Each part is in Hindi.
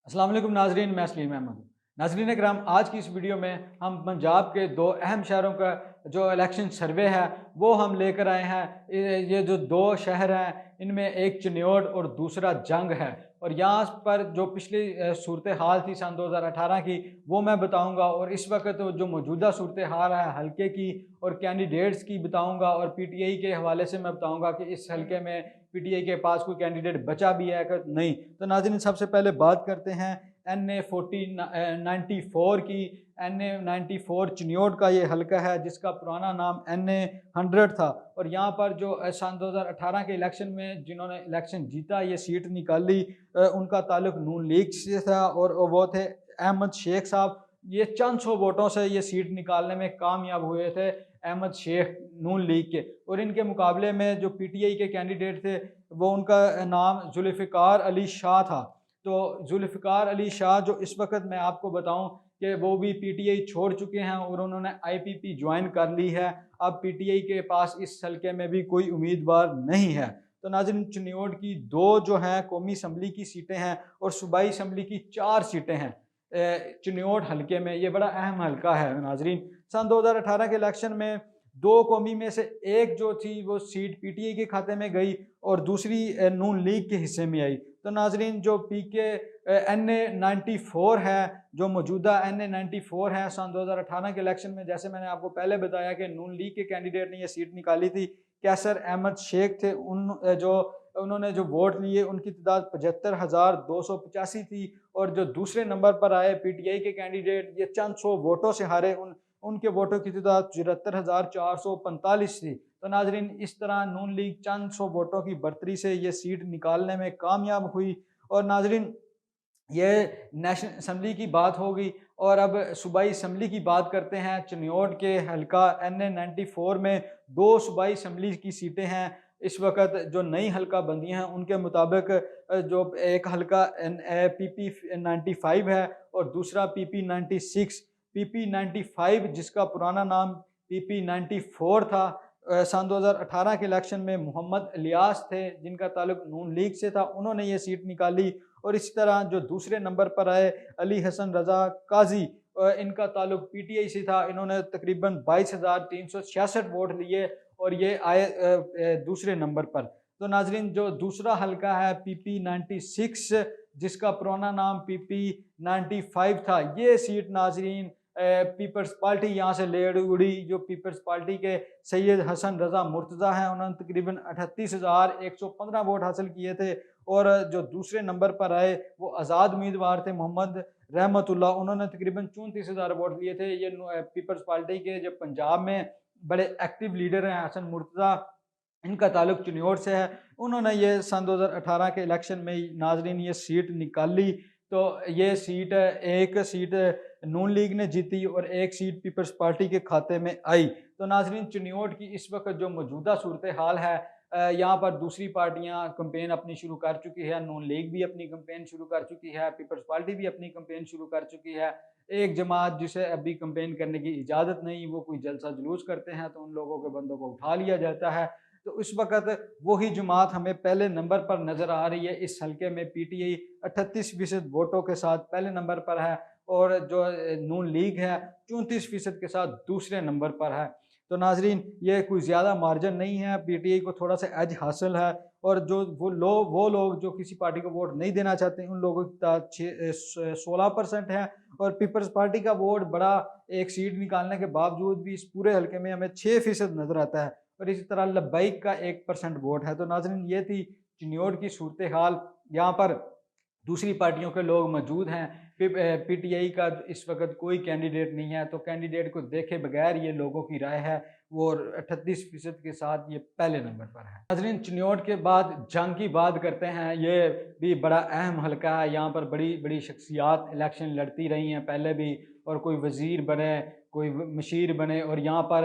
अस्सलाम वालेकुम नाजरीन, मैं सलीम अहमद। नाजरीन कराम, आज की इस वीडियो में हम पंजाब के दो अहम शहरों का जो इलेक्शन सर्वे है वो हम लेकर आए हैं। ये जो दो शहर हैं इनमें एक चिन्योट और दूसरा जंग है। और यहाँ पर जो पिछली सूरत हाल थी सन 2018 की वो मैं बताऊंगा, और इस वक्त जो मौजूदा सूरत हाल है हल्के की और कैंडिडेट्स की बताऊंगा, और पीटीआई के हवाले से मैं बताऊंगा कि इस हल्के में पीटीआई के पास कोई कैंडिडेट बचा भी है कि नहीं। तो नाज़रीन, सबसे पहले बात करते हैं NA 94 की। NA 94 चिन्योट का ये हल्का है जिसका पुराना नाम NA 100 था। और यहाँ पर जो सन 2018 के इलेक्शन में जिन्होंने इलेक्शन जीता, ये सीट निकाली, उनका ताल्लुक नून लीग से था और वो थे अहमद शेख साहब। ये चंद सौ वोटों से ये सीट निकालने में कामयाब हुए थे अहमद शेख नून लीग के। और इनके मुकाबले में जो पीटीआई के कैंडिडेट थे वो उनका नाम जुल्फ़िकार अली शाह था। तो जुल्फ़िकार अली शाह जो इस वक्त मैं आपको बताऊं कि वो भी पीटीआई छोड़ चुके हैं और उन्होंने आईपीपी ज्वाइन कर ली है। अब पीटीआई के पास इस हल्के में भी कोई उम्मीदवार नहीं है। तो नाज़रीन, चिन्योट की दो जो हैं कौमी असम्बली की सीटें हैं और सूबाई असम्बली की 4 सीटें हैं चिन्योट हल्के में। ये बड़ा अहम हल्का है नाज़रीन। सन 2018 के इलेक्शन में दो कौमी में से एक जो थी वो सीट पीटीआई के खाते में गई और दूसरी नून लीग के हिस्से में आई। तो नाजरीन, जो पीके NA 94 है, जो मौजूदा NA 94 है, सन 2018 के इलेक्शन में जैसे मैंने आपको पहले बताया कि नून लीग के कैंडिडेट ने यह सीट निकाली थी। कैसर अहमद शेख थे, उन्होंने जो वोट लिए उनकी तादाद 75,285 थी। और जो दूसरे नंबर पर आए पीटीआई के कैंडिडेट, ये चंद सौ वोटों से हारे। उनके वोटों की तादाद 74,445 थी। तो नाजरीन, इस तरह नून लीग चंद सौ वोटों की बढ़तरी से ये सीट निकालने में कामयाब हुई। और नाजरीन, ये नेशनल असम्बली की बात होगी। और अब सूबाई असम्बली की बात करते हैं। चिन्योट के हल्का NA 94 में दो सूबाई असम्बली की सीटें हैं। इस वक्त जो नई हल्का बंदियां हैं उनके मुताबिक जो एक हल्का PP 95 है और दूसरा PP 96। PP 95 जिसका पुराना नाम PP 94 था। सन 2018 के इलेक्शन में मोहम्मद इलियास थे जिनका ताल्लुक नून लीग से था, उन्होंने ये सीट निकाली। और इसी तरह जो दूसरे नंबर पर आए अली हसन रजा काजी, इनका ताल्लुक पीटीआई से था। इन्होंने तकरीबन 22,366 वोट लिए और ये आए दूसरे नंबर पर। तो नाजरीन, जो दूसरा हल्का है PP 96 जिसका पुराना नाम PP 95 था, ये सीट नाजरीन पीपल्स पार्टी यहाँ से ले उड़ी। जो पीपल्स पार्टी के सैयद हसन रजा मुर्तज़ा हैं, उन्होंने तकरीबन 38,115 वोट हासिल किए थे। और जो दूसरे नंबर पर आए वो आज़ाद उम्मीदवार थे मोहम्मद रहमतुल्लाह, उन्होंने तकरीबन 34,000 वोट लिए थे। ये पीपल्स पार्टी के जो पंजाब में बड़े एक्टिव लीडर हैं हसन मुर्तज़ा, इनका ताल्लुक चिन्योट से है। उन्होंने ये सन 2018 के इलेक्शन में नाजरीन ये सीट निकाली। तो ये सीट, एक सीट नून लीग ने जीती और एक सीट पीपल्स पार्टी के खाते में आई। तो नाजरीन, चिन्योट की इस वक्त जो मौजूदा सूरत हाल है, यहाँ पर दूसरी पार्टियाँ कंपेन अपनी शुरू कर चुकी है। नून लीग भी अपनी कंपेन शुरू कर चुकी है, पीपल्स पार्टी भी अपनी कंपेन शुरू कर चुकी है। एक जमात जिसे अभी कंपेन करने की इजाज़त नहीं, वो कोई जलसा जुलूस करते हैं तो उन लोगों के बंदों को उठा लिया जाता है। तो इस वक्त वही जमात हमें पहले नंबर पर नज़र आ रही है। इस हल्के में पीटीआई 38% वोटों के साथ पहले नंबर पर है और जो नून लीग है 34% के साथ दूसरे नंबर पर है। तो नाजरीन, ये कोई ज़्यादा मार्जिन नहीं है, पीटीआई को थोड़ा सा एज हासिल है। और जो वो लोग जो किसी पार्टी को वोट नहीं देना चाहते उन लोगों की तादाद 16% है। और पीपल्स पार्टी का वोट बड़ा, एक सीट निकालने के बावजूद भी इस पूरे हल्के में हमें 6% नजर आता है। और इसी तरह लब्बैक का 1% वोट है। तो नाजरीन, ये थी चिन्योट की सूरत हाल। यहाँ पर दूसरी पार्टियों के लोग मौजूद हैं। पीटीआई का इस वक्त कोई कैंडिडेट नहीं है, तो कैंडिडेट को देखे बगैर ये लोगों की राय है, वो 38% के साथ ये पहले नंबर पर है। नाज़रीन, चिन्योट के बाद जंग की बात करते हैं। ये भी बड़ा अहम हल्का है। यहाँ पर बड़ी बड़ी शख्सियात इलेक्शन लड़ती रही हैं पहले भी, और कोई वजीर बने, कोई मशीर बने। और यहाँ पर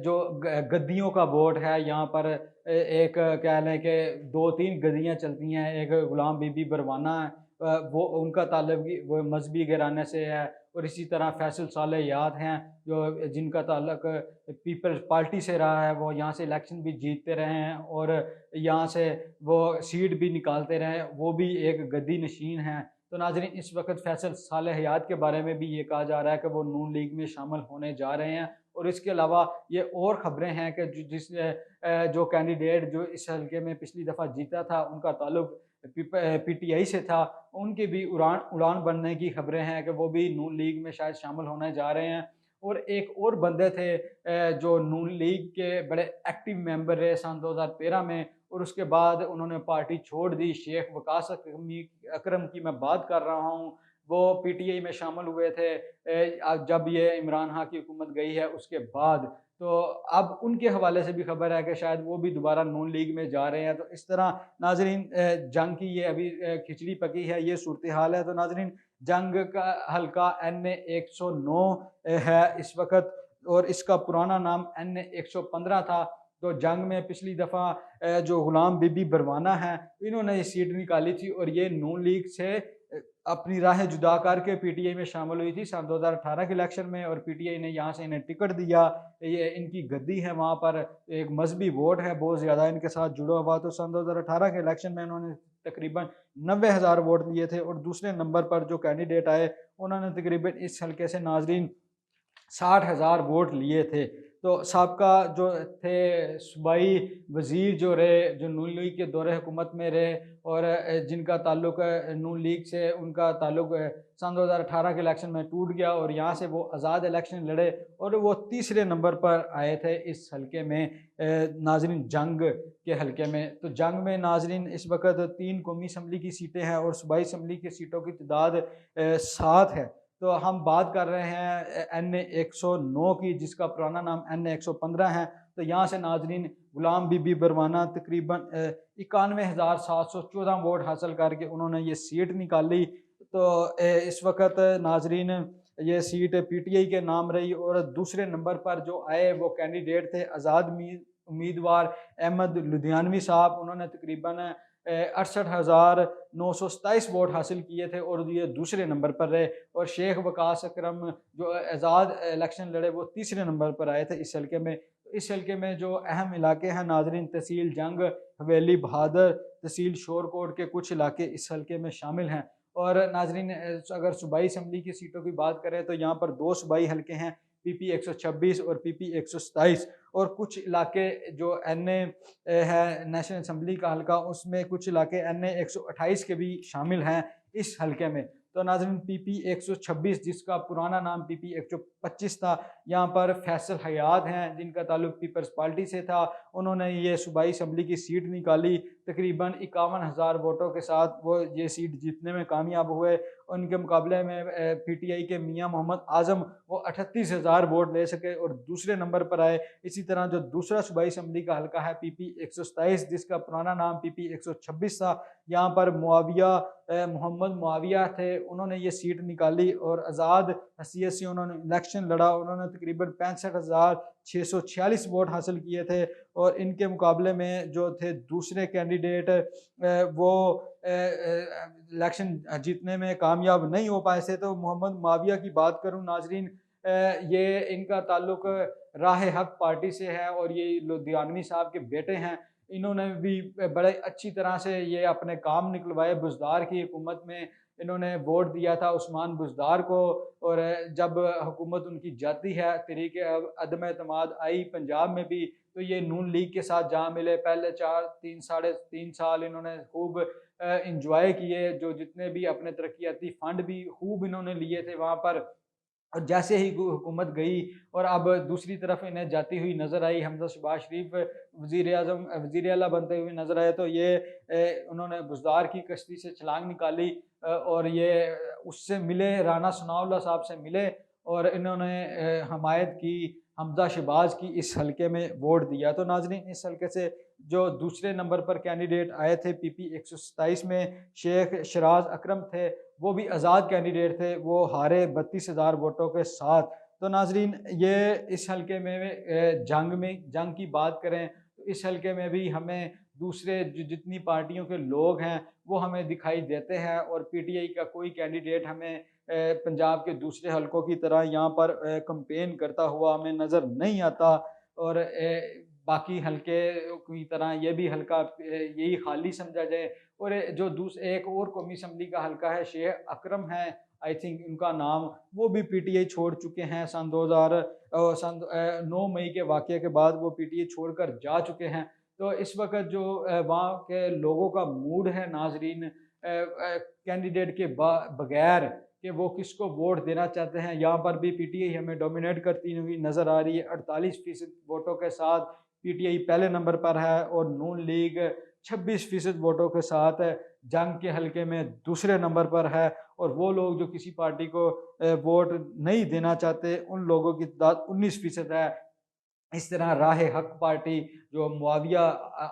जो गद्दियों का वोट है, यहाँ पर एक कह लें कि 2-3 गद्दियाँ चलती हैं। एक गुलाम बीबी बरवाना है, वो उनका ताल्लुक वो मजहबी घराने से है। और इसी तरह फैसल साले याद हैं जो जिनका ताल्लुक पीपल्स पार्टी से रहा है, वो यहाँ से इलेक्शन भी जीतते रहे हैं और यहाँ से वो सीट भी निकालते रहे, वो भी एक गद्दी नशीन हैं। तो नाज़रीन इस वक्त फैसल सालेह हयात के बारे में भी ये कहा जा रहा है कि वो नून लीग में शामिल होने जा रहे हैं। और इसके अलावा ये और ख़बरें हैं कि जो कैंडिडेट जो इस हल्के में पिछली दफ़ा जीता था उनका ताल्लुक पीटीआई से था, उनकी भी उड़ान बनने की खबरें हैं कि वो भी नून लीग में शायद शामिल होने जा रहे हैं। और एक और बंदे थे जो नून लीग के बड़े एक्टिव मेंबर रहे सन 2013 में, और उसके बाद उन्होंने पार्टी छोड़ दी। शेख वकास अकरम की मैं बात कर रहा हूँ। वो पीटीआई में शामिल हुए थे जब ये इमरान खान की हुकूमत गई है उसके बाद। तो अब उनके हवाले से भी खबर है कि शायद वो भी दोबारा नून लीग में जा रहे हैं। तो इस तरह नाज़रीन जंग की ये अभी खिचड़ी पकी है, ये सूरत हाल है। तो नाज़रीन जंग का हल्का NA 109 है इस वक्त, और इसका पुराना नाम NA 115 था। तो जंग में पिछली दफ़ा जो गुलाम बीबी बरवाना है, इन्होंने ये सीट निकाली थी और ये नून लीग से अपनी राहें जुदा करके पीटीआई में शामिल हुई थी सन 2018 के इलेक्शन में, और पीटीआई ने यहाँ से इन्हें टिकट दिया। ये इनकी गद्दी है वहाँ पर, एक मजहबी वोट है बहुत ज़्यादा इनके साथ जुड़ा हुआ। तो सन 2018 के इलेक्शन में इन्होंने तकरीबन 90,000 वोट लिए थे, और दूसरे नंबर पर जो कैंडिडेट आए उन्होंने तकरीबन इस हल्के से नाजरीन 60,000 वोट लिए थे। तो साबका जो थे सूबाई वज़ीर जो रहे, जो नून लीग के दौरे हुकूमत में रहे, और जिनका ताल्लुक नून लीग से उनका ताल्लुक सन 2018 के इलेक्शन में टूट गया, और यहाँ से वो आज़ाद इलेक्शन लड़े और वो तीसरे नंबर पर आए थे इस हल्के में, नाजरीन जंग के हल्के में। तो जंग में नाजरीन इस वक्त 3 कौमी असम्बली की सीटें हैं और सूबाई असम्बली की सीटों की तादाद 7 है। तो हम बात कर रहे हैं NA 109 की, जिसका पुराना नाम NA 115 है। तो यहाँ से नाजरीन गुलाम बीबी बरवाना तकरीबन 91,714 वोट हासिल करके उन्होंने ये सीट निकाली। तो इस वक्त नाजरीन ये सीट पीटीआई के नाम रही, और दूसरे नंबर पर जो आए वो कैंडिडेट थे आज़ाद उम्मीदवार अहमद लुधियानवी साहब। उन्होंने तकरीबन 68,927 वोट हासिल किए थे और ये दूसरे नंबर पर रहे। और शेख वकास अकरम जो आज़ाद इलेक्शन लड़े वो तीसरे नंबर पर आए थे इस हल्के में। तो इस हल्के में जो अहम इलाके हैं नाजरीन, तहसील जंग, हवेली बहादुर, तहसील शोरकोट के कुछ इलाके इस हल्के में शामिल हैं। और नाजरीन अगर सूबाई असम्बली की सीटों की बात करें तो यहाँ पर 2 सूबाई हल्के हैं, PP 126 और PP 127, और कुछ इलाके जो NA है नेशनल असम्बली का हल्का, उसमें कुछ इलाके NA 128 के भी शामिल हैं इस हल्के में। तो नाज़रीन PP 126 जिसका पुराना नाम PP 125 था, यहाँ पर फैसल हयात हैं जिनका ताल्लुक पीपल्स पार्टी से था। उन्होंने ये सूबाई असम्बली की सीट निकाली, तकरीबन 51,000 वोटों के साथ वो ये सीट जीतने में कामयाब हुए। उनके मुकाबले में पीटीआई के मियाँ मोहम्मद आज़म वो 38,000 वोट ले सके और दूसरे नंबर पर आए। इसी तरह जो दूसरा सूबाई असम्बली का हल्का है PP 127 जिसका पुराना नाम PP 126 था, यहाँ पर मोहम्मद मुआविया थे, उन्होंने ये सीट निकाली और आज़ाद हैसियत से उन्होंने इलेक्शन लड़ा। उन्होंने तकरीबन 65,646 वोट हासिल किए थे, और इनके मुकाबले में जो थे दूसरे कैंडिडेट वो इलेक्शन जीतने में कामयाब नहीं हो पाए थे। तो मोहम्मद मुआविया की बात करूँ नाजरीन, ये इनका ताल्लुक राह हक पार्टी से है और ये लुधियानवी साहब के बेटे हैं। इन्होंने भी बड़े अच्छी तरह से ये अपने काम निकलवाए। बुज़दार की हुकूमत में इन्होंने वोट दिया था उस्मान बुज़दार को, और जब हुकूमत उनकी जाती है तहरीक अदम एतमाद आई पंजाब में भी, तो ये नून लीग के साथ जा मिले। पहले साढ़े तीन साल इन्होंने खूब इंजॉय किए, जो जितने भी अपने तरक्याती फ़ंड भी खूब इन्होंने लिए थे वहाँ पर। और जैसे ही हुकूमत गई और अब दूसरी तरफ इन्हें जाती हुई नज़र आई, हमज़ा शहबाज शरीफ वज़ीर आला बनते हुए नज़र आए, तो ये उन्होंने बुज़दार की कश्ती से छलांग निकाली और ये उससे मिले, राना सनाउल्लाह साहब से मिले, और इन्होंने हमायत की हमज़ा शहबाज की इस हल्के में वोट दिया। तो नाज़रीन इस हल्के से जो दूसरे नंबर पर कैंडिडेट आए थे PP 127 में शेख शराज अकरम थे, वो भी आज़ाद कैंडिडेट थे, वो हारे 32,000 वोटों के साथ। तो नाजरीन ये इस हल्के में जंग की बात करें तो इस हल्के में भी हमें दूसरे जितनी पार्टियों के लोग हैं वो हमें दिखाई देते हैं, और पीटीआई का कोई कैंडिडेट हमें पंजाब के दूसरे हल्कों की तरह यहाँ पर कंपेन करता हुआ हमें नज़र नहीं आता। और बाकी हलके की तरह ये भी हलका यही खाली समझा जाए। और जो एक और कौमी असम्बली का हलका है, शेख अकरम है आई थिंक उनका नाम, वो भी पीटीआई छोड़ चुके हैं सन 9 मई के वाक़ये के बाद वो पीटीआई छोड़कर जा चुके हैं। तो इस वक़्त जो वहाँ के लोगों का मूड है नाज़रीन, कैंडिडेट के बगैर कि वो किसको वोट देना चाहते हैं, यहाँ पर भी पीटीआई हमें डोमिनेट करती हुई नज़र आ रही है। 48% वोटों के साथ पीटीआई पहले नंबर पर है और नून लीग 26% वोटों के साथ जंग के हलके में दूसरे नंबर पर है। और वो लोग जो किसी पार्टी को वोट नहीं देना चाहते, उन लोगों की तादाद 19% है। इस तरह राह हक पार्टी जो मुआविया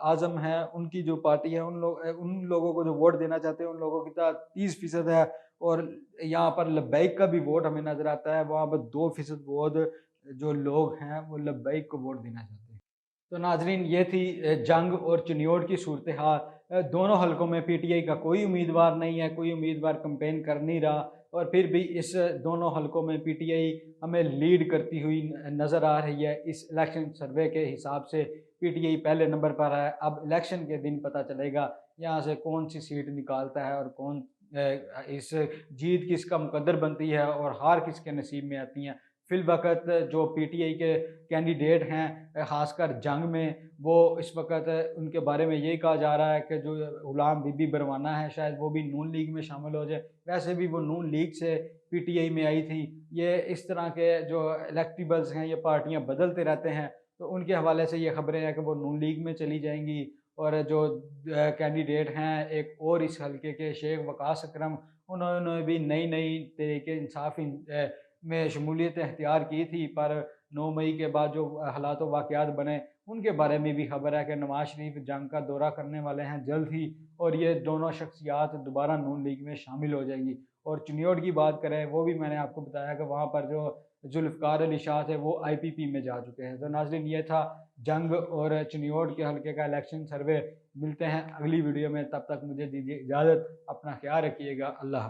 आज़म है उनकी जो पार्टी है, उन लोगों को जो वोट देना चाहते हैं उन लोगों की तादाद 30% है। और यहाँ पर लब्बैक का भी वोट हमें नज़र आता है, वहाँ पर 2% वोट जो लोग हैं वो लब्बैक को वोट देना चाहते हैं। तो नाजरीन ये थी जंग और चिन्योट की सूरत हाल। दोनों हलकों में पीटीआई का कोई उम्मीदवार नहीं है, कोई उम्मीदवार कैंपेन कर नहीं रहा, और फिर भी इस दोनों हलकों में पीटीआई हमें लीड करती हुई नज़र आ रही है। इस इलेक्शन सर्वे के हिसाब से पीटीआई पहले नंबर पर है। अब इलेक्शन के दिन पता चलेगा यहाँ से कौन सी सीट निकालता है और कौन इस जीत किसका मुकद्दर बनती है और हार किसके नसीब में आती हैं। फिल वक़्त जो पीटीआई के कैंडिडेट हैं ख़ासकर जंग में, वो इस वक़्त उनके बारे में ये कहा जा रहा है कि जो गुलाम बीबी बरवाना है शायद वो भी नून लीग में शामिल हो जाए। वैसे भी वो नून लीग से पीटीआई में आई थी। ये इस तरह के जो इलेक्टेबल्स हैं ये पार्टियां बदलते रहते हैं, तो उनके हवाले से ये खबरें हैं कि वो नून लीग में चली जाएंगी। और जो कैंडिडेट हैं एक और इस हल्के के शेख वकास अकरम, उन्होंने भी नई नई तरीके इंसाफ में शमूलियत अख्तियार की थी, पर 9 मई के बाद जो हालात वाक़यात बने उनके बारे में भी खबर है कि नवाज शरीफ जंग का दौरा करने वाले हैं जल्द ही, और ये दोनों शख्सियात दोबारा नून लीग में शामिल हो जाएंगी। और चिन्योट की बात करें, वो भी मैंने आपको बताया कि वहाँ पर जो जुल्फ़िकार अली शाह थे वो आईपीपी में जा चुके हैं। तो नाज़रीन ये था जंग और चिन्योट के हल्के का इलेक्शन सर्वे। मिलते हैं अगली वीडियो में, तब तक मुझे दीजिए इजाज़त, अपना ख्याल रखिएगा। अल्लाह।